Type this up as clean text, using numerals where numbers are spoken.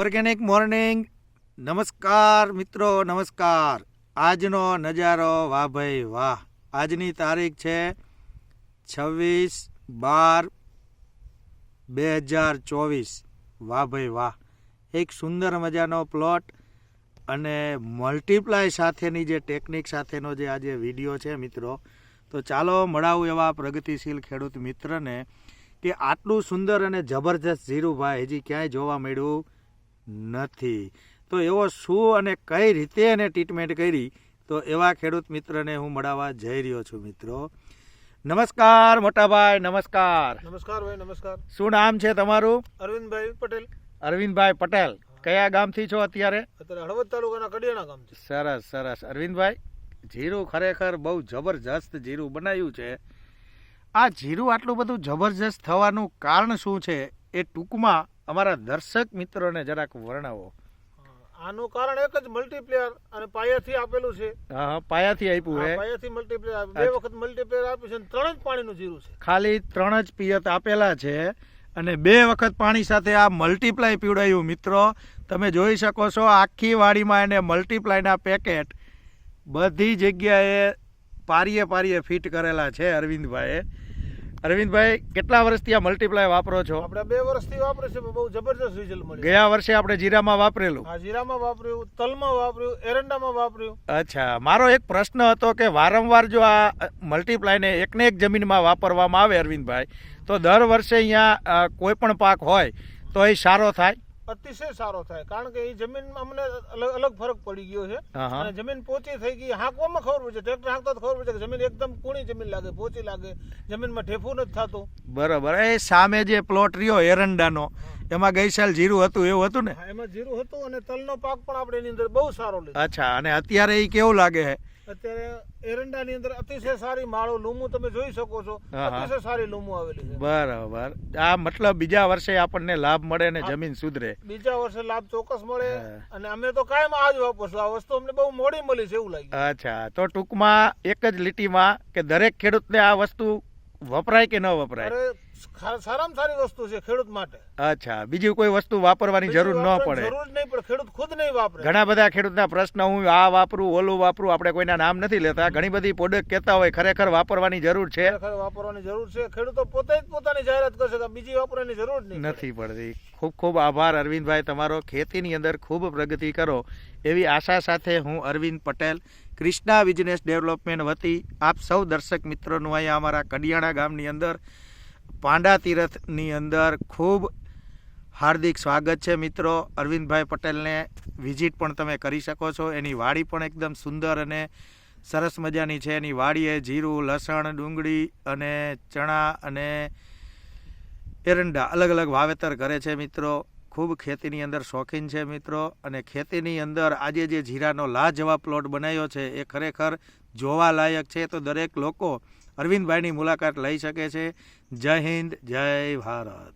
Organic morning. નમસ્કાર મિત્રો, નમસ્કાર. આજનો નજારો વાહ ભાઈ વાહ. આજની તારીખ છે 26/12/2024. વાહ ભાઈ વાહ. એક સુંદર મજાનો પ્લોટ અને મલ્ટીપ્લાય સાથેની જે ટેકનિક સાથેનો જે આજે વિડીયો છે મિત્રો, તો ચાલો મળાવું એવા પ્રગતિશીલ ખેડૂત મિત્રને કે આટલું સુંદર અને જબરજસ્ત જીરું ભાઈ હજી ક્યાંય જોવા મળ્યું નથી. તો એવો શું અને કઈ રીતે એને ટ્રીટમેન્ટ કરી, તો એવા ખેડૂત મિત્રને હું મળવા જઈ રહ્યો છું મિત્રો. નમસ્કાર મોટાભાઈ, નમસ્કાર. નમસ્કાર ભાઈ, નમસ્કાર. શું નામ છે તમારું? અરવિંદભાઈ પટેલ. અરવિંદભાઈ પટેલ. કયા ગામથી છો અત્યારે? અત્યારે હળવદ તાલુકાના કડિયાણા ગામથી. સરસ સરસ. અરવિંદભાઈ, જીરું ખરેખર બહુ જબરજસ્ત જીરું બનાવ્યું છે. આ જીરું આટલું બધું જબરજસ્ત થવાનું કારણ શું છે એ ટૂંકમાં અમારા દર્શક મિત્રોને જરાક વર્ણવો. આનું કારણ એક જ મલ્ટીપ્લેયર અને પાયાથી આપેલું છે. હા, પાયાથી આપ્યું છે. પાયાથી મલ્ટીપ્લેયર 2 વખત મલ્ટીપ્લેયર આપ્યું છે અને 3 જ પાણીનું જીરું છે. ખાલી 3 જ પિયત આપેલા છે અને 2 વખત પાણી સાથે આ મલ્ટીપ્લાય પીવડાયું. મિત્રો તમે જોઈ શકો છો, આખી વાડીમાં એને મલ્ટીપ્લાયના પેકેટ બધી જગ્યાએ પારીએ ફિટ કરેલા છે અરવિંદભાઈએ. અરવિંદભાઈ, કેટલા વર્ષથી આ મલ્ટીપ્લાય વાપરો છો? આપણે 2 વર્ષથી વાપરે છે, બહુ જબરદસ્ત રિઝલ્ટ મળ્યું. ગયા વર્ષે આપણે જીરામાં વાપરેલું. હા, જીરામાં વાપર્યું, તલમાં વાપર્યું, એરંડામાં વાપર્યું. અચ્છા, મારો એક પ્રશ્ન હતો કે વારંવાર જો આ મલ્ટીપ્લાયને એકને એક જમીનમાં વાપરવામાં આવે અરવિંદભાઈ, તો દર વર્ષે અહીંયા કોઈ પણ પાક હોય તો એ સારો થાય? અતિશય સારો થાય, કારણ કે એ જમીન અમને અલગ ફરક પડી ગયો છે. અને જમીન પોચી થઈ ગઈ. હાંકવામાં ખબર પડે છે, ટ્રેક્ટર હાંકતા ખબર પડે છે કે જમીન એકદમ કૂણી જમીન લાગે, પોચી લાગે, જમીનમાં ઠેફું નથી થતું. બરાબર. એ સામે જે પ્લોટ રહ્યો એરંડાનો, એમાં ગઈ સાલ જીરું હતું એવું હતું ને? એમાં જીરું હતું અને તલનો પાક પણ આપણે એની અંદર બહુ સારો લીધો. અચ્છા, અને અત્યારે એ કેવું લાગે છે? અત્યારે એરંડાની અંદર અતિશય સારી માળો લૂમું તમે જોઈ શકો છો, અતિશય સારી લૂમું આવેલી છે. બરાબર. આ મતલબ બીજા વર્ષે આપણને લાભ મળે ને જમીન સુધરે? બીજા વર્ષે લાભ ચોક્કસ મળે. અને અમે તો કાયમ આ જ વાપરશું. આ વસ્તુ અમને બહુ મોડી મળી છે એવું લાગ્યું. અચ્છા, તો ટૂંકમાં એક જ લીટીમાં કે દરેક ખેડૂતને આ વસ્તુ વપરાય કે ન વપરાય? સારામાં સારી વસ્તુ છે ખેડૂત માટે. અચ્છા, બીજી કોઈ વસ્તુ વાપરવાની જરૂર ન પડે? જરૂર નહીં પડે, ખેડૂત ખુદ નહીં વાપરે. ઘણા બધા ખેડૂતના પ્રશ્ન, હું આ વાપરું, ઓલું વાપરું, આપણે કોઈના નામ નથી લેતા, ઘણી બધી પ્રોડક્ટ કહેતા હોય, ખરેખર વાપરવાની જરૂર છે? ખરેખર વાપરવાની જરૂર છે. ખેડૂતો પોતે જ પોતાની જાહેરાત કરશે કે બીજી વાપરવાની જરૂર નથી પડતી. ખૂબ ખૂબ આભાર અરવિંદભાઈ તમારો. ખેતીની અંદર ખૂબ પ્રગતિ કરો એવી આશા સાથે હું અરવિંદ પટેલ, કૃષ્ણા બિઝનેસ ડેવલપમેન્ટ વતી આપ સૌ દર્શક મિત્રોનું અહીંયા અમારા કડિયાણા ગામની અંદર પાંડા તીરથની અંદર ખૂબ હાર્દિક સ્વાગત છે મિત્રો. અરવિંદભાઈ પટેલને વિઝિટ પણ તમે કરી શકો છો. એની વાડી પણ એકદમ સુંદર અને સરસ મજાની છે. એની વાડીએ જીરું, લસણ, ડુંગળી અને ચણા અને એરંડા અલગ અલગ વાવેતર કરે છે મિત્રો. ખૂબ ખેતીની અંદર શોખીન છે મિત્રો. અને ખેતીની અંદર આજે જે જીરાનો લાજવાબ પ્લોટ બનાવ્યો છે એ ખરેખર જોવા લાયક છે. તો દરેક લોકો અરવિંદભાઈની મુલાકાત લઈ શકે છે. જય હિન્દ, જય ભારત.